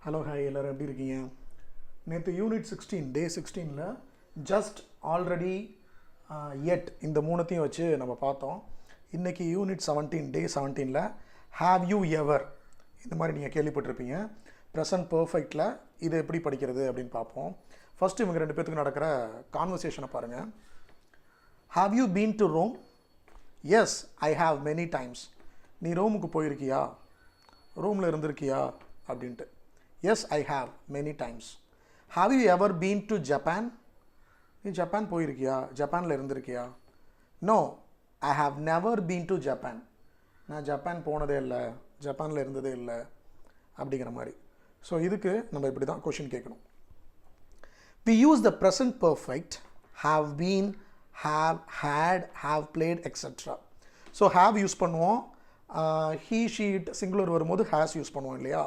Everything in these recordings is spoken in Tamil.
ஹலோ ஹாய் எல்லோரும் எப்படி இருக்கீங்க? நேற்று யூனிட் 16 டே 16ல் ஜஸ்ட் ஆல்ரெடி எட் இந்த மூணுத்தையும் வச்சு நம்ம பார்த்தோம். இன்றைக்கி யூனிட் 17 டே 17ல் ஹாவ் யூ எவர் இந்த மாதிரி நீங்கள் கேள்விப்பட்டிருப்பீங்க. ப்ரெசன்ட் பர்ஃபெக்டில் இது எப்படி படிக்கிறது அப்படின்னு பார்ப்போம். ஃபஸ்ட்டு இவங்க ரெண்டு பேத்துக்கு நடக்கிற கான்வர்சேஷனை பாருங்கள். Have you been to Rome? Yes I have many times. நீ ரோமுக்கு போயிருக்கியா, ரூமில் இருந்திருக்கியா அப்படின்ட்டு. Yes I have many times. Have you ever been to Japan? நீ ஜப்பான் போயிருக்கியா, ஜப்பானில் இருந்திருக்கியா? No I have never been to Japan. நான் ஜப்பான் போனதே இல்லை, ஜப்பானில் இருந்ததே இல்லை அப்படிங்கிற மாதிரி. ஸோ இதுக்கு நம்ம இப்படி தான் கொஷின் கேட்கணும். We use the present perfect, have been, have had, have played etcetera. So have use பண்ணுவோம், ஹீ ஷீட் சிங்குலர் வரும்போது ஹேஸ் யூஸ் பண்ணுவோம் இல்லையா.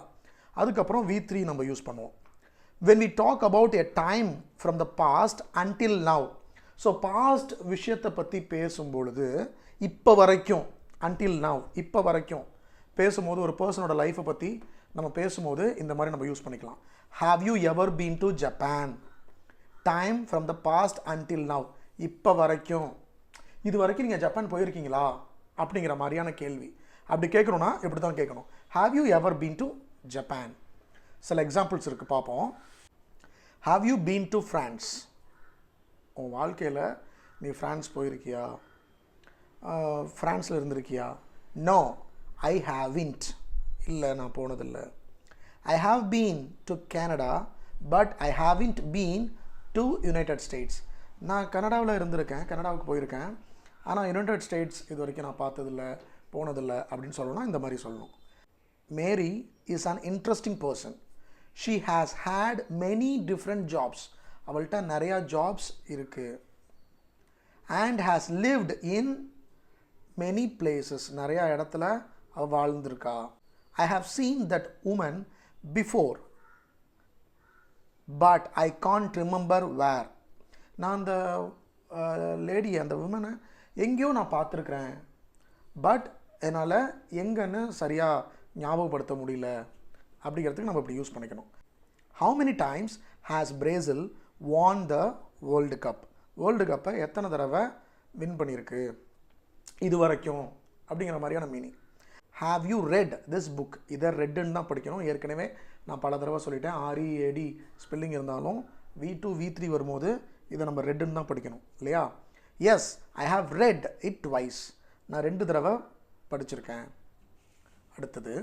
அதுக்கப்புறம் V3 நம்ம யூஸ் பண்ணுவோம். when we talk about a time from the past until now. So past விஷயத்தை பற்றி பேசும்பொழுது இப்போ வரைக்கும், until now இப்போ வரைக்கும் பேசும்போது ஒரு பர்சனோட லைஃப்பை பற்றி நம்ம பேசும்போது இந்த மாதிரி நம்ம யூஸ் பண்ணிக்கலாம். have you ever been to Japan? time from the past until now இப்போ வரைக்கும், இது வரைக்கும் நீங்கள் ஜப்பான் போயிருக்கீங்களா அப்படிங்கிற மாதிரியான கேள்வி. அப்படி கேட்கணுன்னா இப்படி தான் கேட்கணும். have you ever been to Japan? சில எக்ஸாம்பிள்ஸ் இருக்குது பார்ப்போம். Have you been to France? உன் வாழ்க்கையில் நீ ஃப்ரான்ஸ் போயிருக்கியா, ஃப்ரான்ஸில் இருந்திருக்கியா? நோ ஐ ஹாவின்ட். இல்லை நான் போனதில்லை. ஐ have been to Canada but I ஹாவின்ட் been to United states. நான் கனடாவில் இருந்திருக்கேன், கனடாவுக்கு போயிருக்கேன், ஆனால் யுனைடெட் ஸ்டேட்ஸ் இது வரைக்கும் நான் பார்த்ததில்லை, போனதில்லை அப்படின்னு சொல்லணும்னா இந்த மாதிரி சொல்லணும். Mary is an interesting person. She has had many different jobs. அவள்கிட்ட நிறையா ஜாப்ஸ் இருக்குது. And has lived in many places. நிறையா இடத்துல அவள் வாழ்ந்திருக்கா. I have seen that woman before but I can't remember where. நான் அந்த லேடி, அந்த உமனை எங்கேயோ நான் பார்த்துருக்குறேன், பட் என்னால் எங்கன்னு சரியாக ஞாபகப்படுத்த முடியல அப்படிங்கிறதுக்கு நம்ம இப்படி யூஸ் பண்ணிக்கணும். How many times has Brazil won the world cup? World கப்பை எத்தனை தடவை வின் பண்ணியிருக்கு இது வரைக்கும் அப்படிங்கிற மாதிரியான meaning. Have you read this book? இதை ரெட்டுன்னு தான் படிக்கணும். ஏற்கனவே நான் பல தடவை சொல்லிட்டேன், READ ஸ்பெல்லிங் இருந்தாலும் V2 V3 வரும்போது இதை நம்ம ரெட்டுன்னு தான் படிக்கணும் இல்லையா. Yes I have read it twice. நான் 2 தடவை படிச்சிருக்கேன். அடுத்தது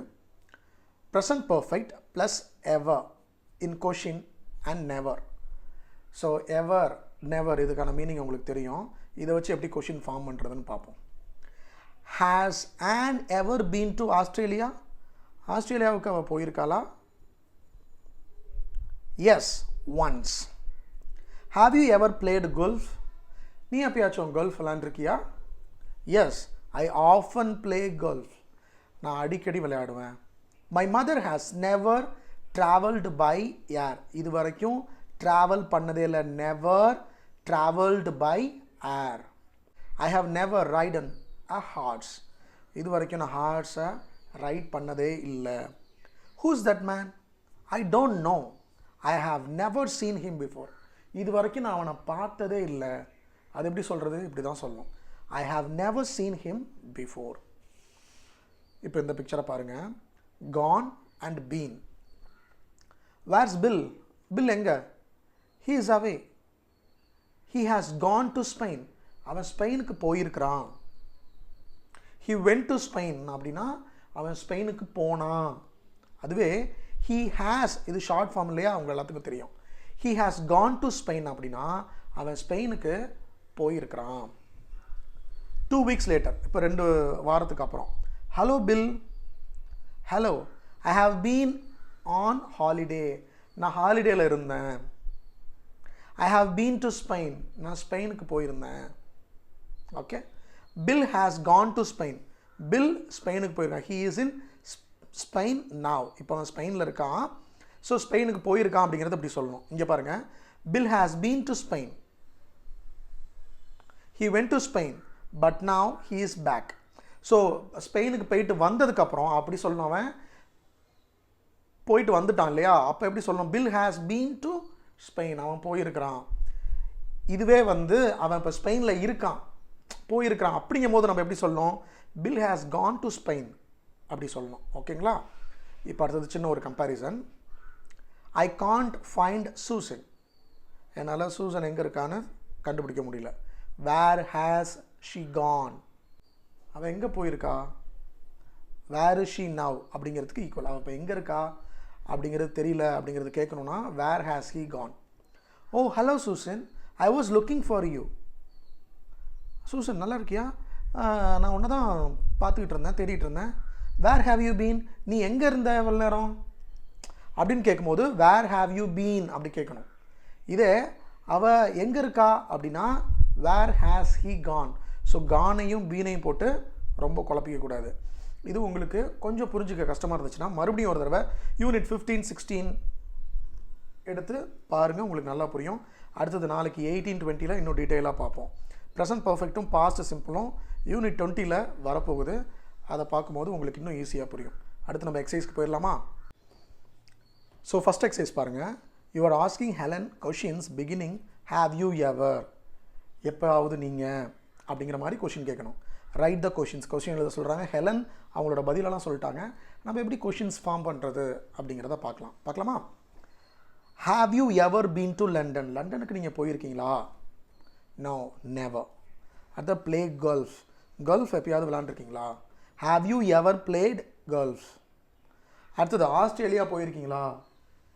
present perfect plus ever in question and never. So ever never இதுக்கான மீனிங் உங்களுக்கு தெரியும். இதை வச்சு எப்படி கொஷின் ஃபார்ம் பண்ணுறதுன்னு பார்ப்போம். Has Ann ever been to Australia? ஆஸ்திரேலியாவுக்கு அவள் போயிருக்காளா? Yes once. Have you ever played golf? நீ எப்பயாச்சும் கோல்ஃப் விளாண்டுருக்கியா? Yes I often play golf. நான் அடிக்கடி விளையாடுவேன். My mother has never travelled by air. இது வரைக்கும் ட்ராவல் பண்ணதே இல்லை. Never travelled by air. I have never ridden a horse. இது வரைக்கும் நான் ஹார்ஸை ரைட் பண்ணதே இல்லை. Who's that man? I don't know. I have never seen him before. இது வரைக்கும் நான் அவனை பார்த்ததே இல்லை. அது எப்படி சொல்கிறது? இப்படி தான் சொல்லணும். I have never seen him before. இப்போ இந்த பிக்சரை பாருங்கள். Gone and been. Where's Bill? Bill எங்கே? He is away. He has gone to Spain. அவன் ஸ்பெயினுக்கு போயிருக்கிறான். ஹீ வென்ட் டு ஸ்பெயின் அப்படின்னா அவன் ஸ்பெயினுக்கு போனான். அதுவே ஹீ ஹேஸ், இது ஷார்ட் ஃபார்ம் இல்லையா, அவங்க எல்லாத்துக்கும் தெரியும். He has gone to Spain அப்படின்னா அவன் ஸ்பெயினுக்கு போயிருக்கிறான். 2 weeks லேட்டர், இப்போ 2 வாரத்துக்கு அப்புறம். Hello Bill. Hello I have been on holiday. நான் ஹாலிடேயில் இருந்தேன். I have been to Spain. நான் ஸ்பெயினுக்கு போயிருந்தேன். Okay. Bill has gone to Spain. Bill ஸ்பெயினுக்கு போயிருக்கான். He is in Spain now. இப்போ அவன் ஸ்பெயினில் இருக்கான். ஸோ ஸ்பெயினுக்கு போயிருக்கான் அப்படிங்கிறது அப்படி சொல்லணும். இங்கே பாருங்கள். Bill has been to Spain. He went to Spain but now he is back. So ஸ்பெயினுக்கு போயிட்டு வந்ததுக்கப்புறம் அப்படி சொல்லணும். அவன் போயிட்டு வந்துட்டான் இல்லையா, அப்போ எப்படி சொல்லணும்? Bill has been to Spain. அவன் போயிருக்கிறான். இதுவே வந்து அவன் இப்போ ஸ்பெயினில் இருக்கான், போயிருக்கிறான். அப்படிங்கும் போது நம்ம எப்படி சொல்லணும்? Bill has gone to Spain அப்படி சொல்லணும். ஓகேங்களா? இப்போ அடுத்தது சின்ன ஒரு comparison. I can't find Susan. என்னால் சூசன் எங்கே இருக்கான்னு கண்டுபிடிக்க முடியல. Where has she gone. அவள் எங்கே போயிருக்கா? வேர் இஸ் ஷி நவ் அப்படிங்கிறதுக்கு ஈக்குவல். அவள் இப்போ எங்கே இருக்கா அப்படிங்கிறது தெரியல அப்படிங்கிறது கேட்கணுன்னா where has he gone. Oh hello Susan, I was looking for you. Susan நல்லா இருக்கியா? நான் ஒன்று தான் பார்த்துக்கிட்டு இருந்தேன், தேடிட்டு இருந்தேன். வேர் ஹேவ் யூ பீன். நீ எங்கே இருந்த எவ்வளோ நேரம் அப்படின்னு கேட்கும்போது வேர் ஹேவ் யூ பீன் அப்படி கேட்கணும். இதே அவள் எங்கே இருக்கா அப்படின்னா வேர் ஹேஸ் ஹி கான். ஸோ கானையும் பீனையும் போட்டு ரொம்ப குழப்பிக்கக்கூடாது. இது உங்களுக்கு கொஞ்சம் புரிஞ்சுக்க கஷ்டமாக இருந்துச்சுன்னா மறுபடியும் ஒரு தடவை யூனிட் 15, 16 எடுத்து பாருங்கள், உங்களுக்கு நல்லா புரியும். அடுத்தது நாளைக்கு 18, 20 இன்னும் டீட்டெயிலாக பார்ப்போம். ப்ரெசன்ட் பர்ஃபெக்ட்டும் பாஸ்ட் சிம்பிளும் யூனிட் 20 வரப்போகுது. அதை பார்க்கும்போது உங்களுக்கு இன்னும் ஈஸியாக புரியும். அடுத்து நம்ம எக்ஸசைஸ்க்கு போயிடலாமா? ஸோ ஃபஸ்ட் எக்ஸசைஸ் பாருங்கள். You are asking Helen questions beginning have you ever. எப்போவாவது நீங்கள் அப்படிங்கிற மாதிரி கொஷின் கேட்கணும். Right the questions. கொஷின் எழுத சொல்கிறாங்க. ஹெலன் அவங்களோட பதிலெல்லாம் சொல்லிட்டாங்க. நம்ம எப்படி கொஷின்ஸ் ஃபார்ம் பண்ணுறது அப்படிங்கிறத பார்க்கலாமா? Have you ever been to London. லண்டனுக்கு நீங்கள் போயிருக்கீங்களா? No, never. அடுத்த பிளே கல்ஃப். கல்ஃப் எப்பயாவது விளாண்டுருக்கீங்களா? Have you ever played golf. அடுத்தது ஆஸ்திரேலியா போயிருக்கீங்களா?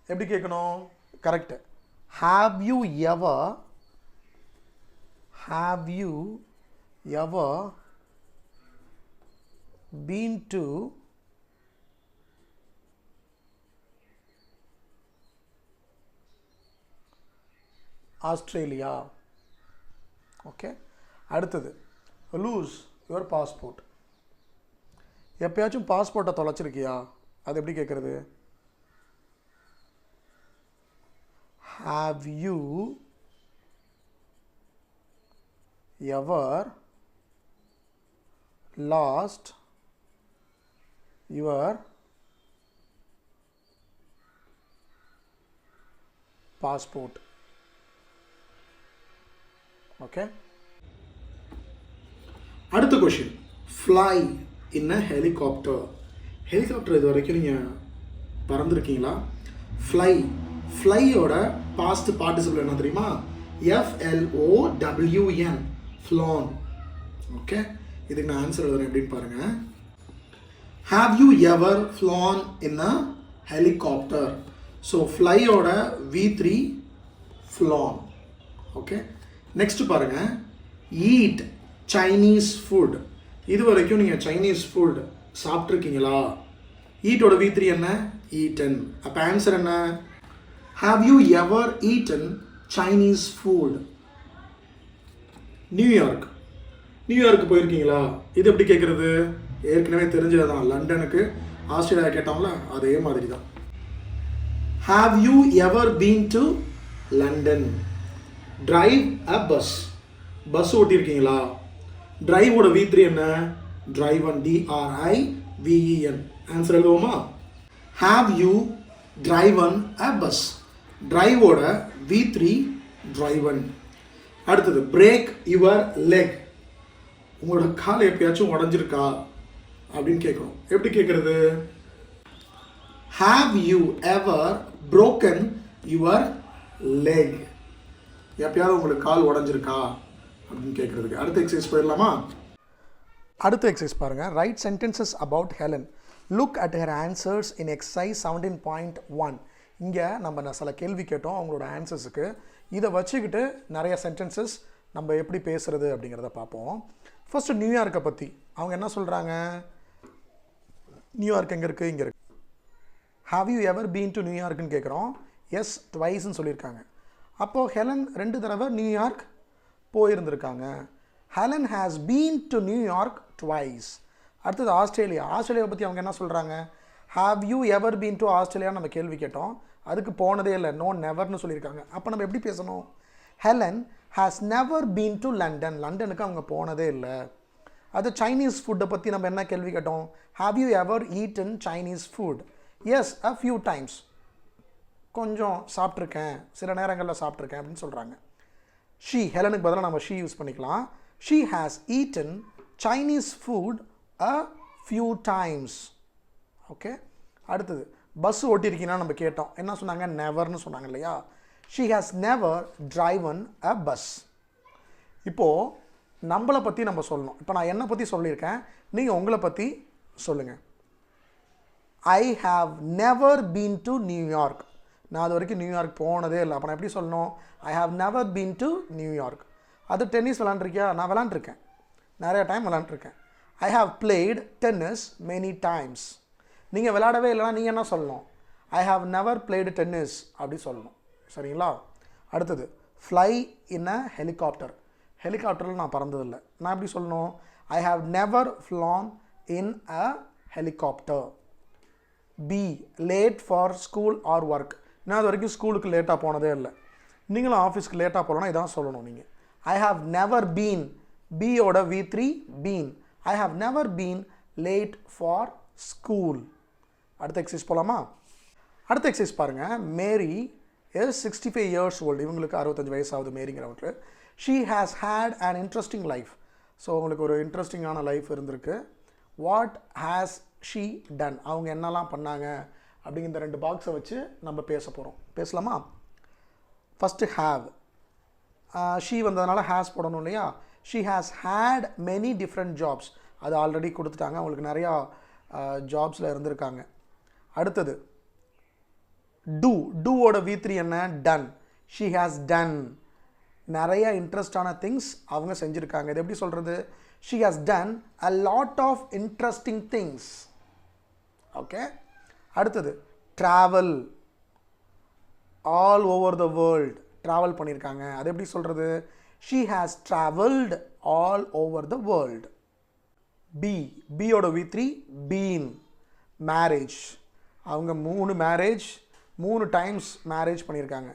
எப்படி கேட்கணும்? Correct. Have you ever been to Australia. Okay. அடுத்தது லூஸ் யுவர் பாஸ்போர்ட். எப்பயாச்சும் பாஸ்போர்ட்டை தொலைச்சிருக்கியா? அது எப்படி கேட்குறது? Have you ever lost your passport. Okay. அடுத்த question. fly in a helicopter. Helicopter இது வரைக்கும் நீங்கள் பறந்துருக்கீங்களா? ஃப்ளையோட பாஸ்ட் பார்ட்டிசிபிள் என்ன தெரியுமா? FLOWN, flown. ஓகே. இதுக்கு நான் ஆன்சர் எழுதுறேன் எப்படின்னு பாருங்கள். Have you ever flown in a helicopter? So ஃப்ளையோட V3 flown. ஓகே. நெக்ஸ்ட் பாருங்கள். Eat Chinese food. இது வரைக்கும் நீங்கள் சைனீஸ் ஃபுட் சாப்பிட்ருக்கீங்களா? ஈட்டோட V3 என்ன? ஈட்டன். அப்போ ஆன்சர் என்ன? Have you ever eaten Chinese food? New York போயிருக்கீங்களா? இது எப்படி கேட்குறது? ஏற்கனவே தெரிஞ்சது தான். லண்டனுக்கு ஆஸ்திரேலியா கேட்டோம்ல, அதே மாதிரி தான். Have you ever been to London? Drive a bus. Bus ஓட்டியிருக்கீங்களா? டிரைவோட V3 என்ன? driven, DRIVEN. ஆன்சர் எழுதுவோமா? Have you driven a bus? டிரைவோட V3 driven. அடுத்தது break your leg. உங்களோட கால் எப்பயாச்சும் உடஞ்சிருக்கா அப்படின்னு கேட்கணும். எப்படி கேட்குறது? Have you ever broken your leg? எப்பயாவது உங்களுக்கு கால் உடஞ்சிருக்கா அப்படின்னு கேட்குறதுக்கு. அடுத்த எக்ஸசைஸ் போயிடலாமா? அடுத்த எக்ஸசைஸ் பாருங்கள். Right sentences about Helen. Look at her answers in exercise 17.1. இங்கே நம்ம சில கேள்வி கேட்டோம் அவங்களோட ஆன்சர்ஸுக்கு. இதை வச்சுக்கிட்டு நிறைய சென்டென்சஸ் நம்ம எப்படி பேசுகிறது அப்படிங்கிறத பார்ப்போம். ஃபர்ஸ்ட் நியூயார்க்கை பற்றி அவங்க என்ன சொல்கிறாங்க? நியூயார்க் எங்கே இருக்குது? இங்கே இருக்குது. Have you ever been to நியூயார்க்குன்னு கேட்குறோம். எஸ், ட்வைஸ்ன்னு சொல்லியிருக்காங்க. அப்போது ஹெலன் 2 தடவை நியூயார்க் போயிருந்திருக்காங்க. Helen has been to New York twice. அடுத்தது ஆஸ்திரேலியாவை பற்றி அவங்க என்ன சொல்கிறாங்க? Have you ever been to Australia நம்ம கேள்வி கேட்டோம். அதுக்கு போனதே இல்லை, நோ, நெவர்னு சொல்லியிருக்காங்க. அப்போ நம்ம எப்படி பேசணும்? Helen has never been to London. லண்டனுக்கு அவங்க போனதே இல்லை. அது சைனீஸ் ஃபுட்டை பற்றி நம்ம என்ன கேள்வி கேட்டோம்? Have you ever eaten Chinese food? Yes a few times, கொஞ்சம் சாப்பிட்ருக்கேன், சில நேரங்களில் சாப்பிட்ருக்கேன் அப்படின்னு சொல்கிறாங்க. ஷீ, ஹெலனுக்கு பதிலாக நம்ம ஷீ யூஸ் பண்ணிக்கலாம். She has eaten Chinese food a few times. Okay, அடுத்தது பஸ் ஓட்டியிருக்கீங்கன்னா நம்ம கேட்டோம், என்ன சொன்னாங்க? நெவர்னு சொன்னாங்க இல்லையா? She has never driven a bus. இப்போது நம்மளை பற்றி நம்ம சொல்லணும். இப்போ நான் என்னை பற்றி சொல்லியிருக்கேன், நீங்கள் உங்களை பற்றி சொல்லுங்கள். ஐ have never been to New York. நான் அது வரைக்கும் நியூயார்க் போனதே இல்லை. அப்போ நான் எப்படி சொல்லணும்? I have never been to New York. அது டென்னிஸ் விளாண்டுருக்கியா? நான் விளாண்டுருக்கேன், நிறைய டைம் விளாண்டுருக்கேன். I have played tennis many times. நீங்கள் விளையாடவே இல்லைனா நீங்கள் என்ன சொல்லணும்? I have never played tennis அப்படி சொல்லணும். சரிங்களா? அடுத்தது ஃப்ளை இன் அ ஹெலிகாப்டர். ஹெலிகாப்டரில் நான் பறந்ததில்லை. நான் எப்படி சொல்லணும்? I have never flown in a helicopter. B, late for school or work. நான் அது வரைக்கும் ஸ்கூலுக்கு லேட்டாக போனதே இல்லை. நீங்களும் ஆஃபீஸ்க்கு லேட்டாக போகலன்னா இதான் சொல்லணும் நீங்கள். ஐ ஹாவ் நெவர் பீன், பியோட V3 been. I have never been late for school. அடுத்த எக்ஸசைஸ் போகலாமா? அடுத்த எக்ஸசைஸ் பாருங்கள். மேரி is 65 years old. இவங்களுக்கு 65 வயசாகுது மேரிங்கிறவங்களுக்கு. She has had an interesting life. So அவங்களுக்கு ஒரு இன்ட்ரெஸ்டிங்கான லைஃப் இருந்திருக்கு. What has she done? அவங்க என்னெல்லாம் பண்ணாங்க அப்படிங்கிற இந்த 2 பாக்ஸை வச்சு நம்ம பேச போகிறோம். பேசலாமா? First have. ஷீ வந்ததுனால ஹேஸ் போடணும் இல்லையா? She has had many different jobs. அது ஆல்ரெடி கொடுத்துட்டாங்க, அவங்களுக்கு நிறையா ஜாப்ஸில் இருந்திருக்காங்க. அடுத்தது டூ. டூவோட V3 என்ன? டன். She has done. நிறைய இன்ட்ரெஸ்டான திங்ஸ் அவங்க செஞ்சுருக்காங்க. இது எப்படி சொல்கிறது? She has done a lot of interesting things. Okay, அடுத்தது travel. All over the world. Travel பண்ணியிருக்காங்க. அது எப்படி சொல்கிறது? She has travelled all over the world. Be, பியோட V3 பீன். மேரேஜ். அவங்க 3 மேரேஜ், 3 டைம்ஸ் மேரேஜ் பண்ணியிருக்காங்க.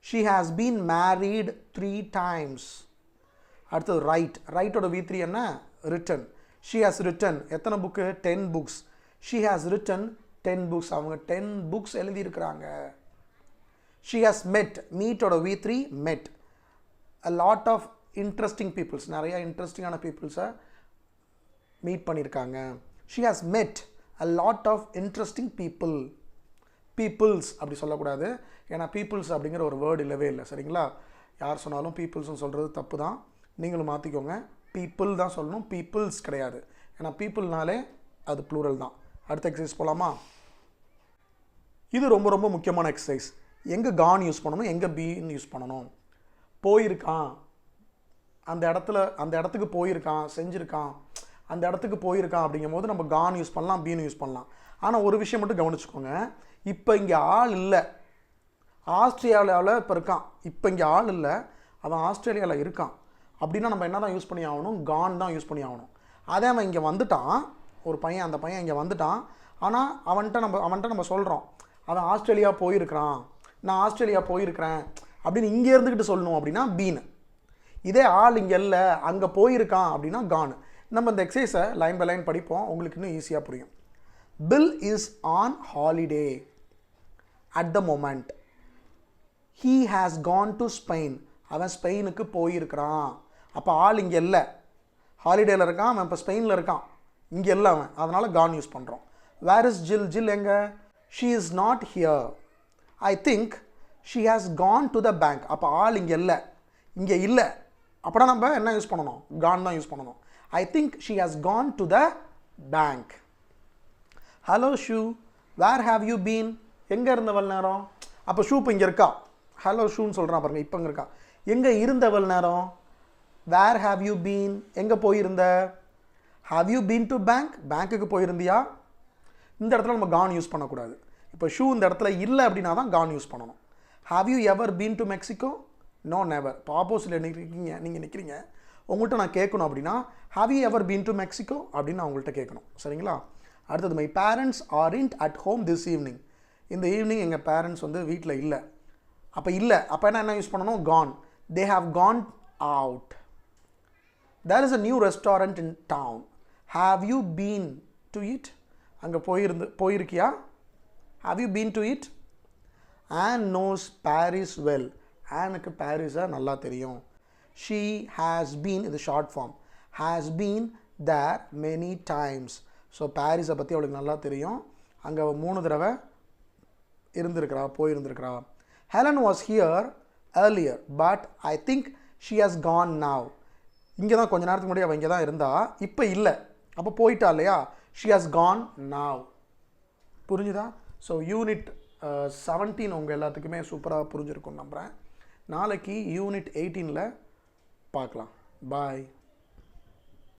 She has been married 3 times. அடுத்தது ரைட். ரைட்டோட V3 என்ன? ரிட்டன். ஷீ ஹேஸ் ரிட்டன் எத்தனை book? 10 books. She has return 10 books. அவங்க 10 books எழுதியிருக்கிறாங்க. ஷீ ஹேஸ் மெட். மீட்டோட V3 met. A lot of interesting peoples. நிறைய இன்ட்ரெஸ்டிங்கான பீப்புள்ஸை மீட் பண்ணியிருக்காங்க. She has met a lot of interesting people. Peoples அப்படி சொல்லக்கூடாது, ஏன்னா பீப்புள்ஸ் அப்படிங்கிற ஒரு வேர்டு இல்லவே இல்லை. சரிங்களா? யார் சொன்னாலும் பீப்புள்ஸ்னு சொல்கிறது தப்பு தான். நீங்களும் மாற்றிக்கோங்க. பீப்புள் தான் சொல்லணும், பீப்புள்ஸ் கிடையாது. ஏன்னா பீப்புள்னாலே அது ப்ளூரல் தான். அடுத்த எக்ஸசைஸ் போகலாமா? இது ரொம்ப ரொம்ப முக்கியமான எக்ஸசைஸ். எங்கே கான் யூஸ் பண்ணணும், எங்கே பீன்னு யூஸ் பண்ணணும்? போயிருக்கான், அந்த இடத்துக்கு போயிருக்கான், செஞ்சுருக்கான், அந்த இடத்துக்கு போயிருக்கான் அப்படிங்கும் போது நம்ம கான் யூஸ் பண்ணலாம், பீன்னு யூஸ் பண்ணலாம். ஆனால் ஒரு விஷயம் மட்டும் கவனிச்சுக்கோங்க. இப்போ இங்கே ஆள் இல்லை, ஆஸ்திரேலியாவில் இப்போ இருக்கான். இப்போ இங்கே ஆள் இல்லை, அவன் ஆஸ்திரேலியாவில் இருக்கான் அப்படின்னா நம்ம என்ன தான் யூஸ் பண்ணி ஆகணும்? கான் தான் யூஸ் பண்ணி ஆகணும். அதே அவன் இங்கே வந்துட்டான், ஒரு பையன், அந்த பையன் இங்கே வந்துட்டான். ஆனால் அவன்கிட்ட நம்ம சொல்கிறோம், அவன் ஆஸ்திரேலியா போயிருக்கிறான், நான் ஆஸ்திரேலியா போயிருக்கிறேன் அப்படின்னு இங்கே இருந்துக்கிட்டு சொல்லணும் அப்படின்னா பீனு. இதே ஆள் இங்கே இல்லை, அங்கே போயிருக்கான் அப்படின்னா கான். நம்ம இந்த எக்ஸசைஸை லைன் பை லைன் படிப்போம், உங்களுக்கு இன்னும் ஈஸியாக புரியும். Bill is on holiday at the moment. He has gone to Spain. அவன் ஸ்பெயினுக்கு போயிருக்கிறான். அப்போ ஆள் இங்கே இல்லை, ஹாலிடேயில் இருக்கான், அவன் இப்போ ஸ்பெயினில் இருக்கான், இங்கே இல்லை அவன், அதனால் கான் யூஸ் பண்ணுறோம். வேர் இஸ் ஜில்? ஜில் எங்கே? She is not here. I think she has gone to the bank. அப்போ ஆள் இங்கே இல்லை. அப்படின்னா நம்ம என்ன யூஸ் பண்ணணும்? கான் தான் யூஸ் பண்ணணும். I think she has gone to the bank. Hello ஷூ, வேர் ஹாவ் யூ பீன்? எங்கே இருந்தவள் நேரம்? அப்போ ஷூ இப்போ இங்கே இருக்கா, ஹலோ ஷூன்னு சொல்கிறான் பாருங்கள், இப்போ இங்கே இருக்கா. எங்கே இருந்தவள் நேரம்? வேர் ஹாவ் யூ பீன்? எங்கே போயிருந்த? Have you been to bank? பேங்க்குக்கு போயிருந்தியா? இந்த இடத்துல நம்ம கான் யூஸ் பண்ணக்கூடாது. இப்போ ஷூ இந்த இடத்துல இல்லை அப்படின்னா தான் கான் யூஸ் பண்ணணும். Have you ever been to Mexico? No, never. இப்போ ஆப்போசிட்டில் நீங்கள் நிற்கிறீங்க, உங்கள்கிட்ட நான் கேட்கணும் அப்படின்னா have you ever been to Mexico அப்படின்னு நான் உங்கள்கிட்ட கேட்கணும். சரிங்களா? அடுத்தது, my parents aren't at home this evening. இந்த ஈவினிங் எங்கள் பேரண்ட்ஸ் வந்து வீட்டில் இல்லை. அப்போ என்ன யூஸ் பண்ணணும்? Gone. They have gone out. There is a new restaurant in town. Have you been to it? அங்கே போயிருக்கியா? Have you been to it? Anne knows Paris well. Anneக்கு பாரிஸை நல்லா தெரியும். She has been in the short form. Has been there many times. So பாரிஸை பற்றி அவளுக்கு நல்லா தெரியும். அங்கே 3 தடவை இருந்திருக்கிறா, போயிருந்திருக்கிறா. Helen was here earlier, but I think she has gone now. இங்கே தான் கொஞ்ச நேரத்துக்கு முன்னாடி அவள் இங்கே தான் இருந்தா, இப்போ இல்லை, அப்போ போயிட்டா இல்லையா. She has gone now. புரிஞ்சுதா? ஸோ யூனிட் 17 உங்கள் எல்லாத்துக்குமே சூப்பராக புரிஞ்சிருக்கும்னு நம்புகிறேன். நாளைக்கு யூனிட் 18 பார்க்கலாம். பாய்.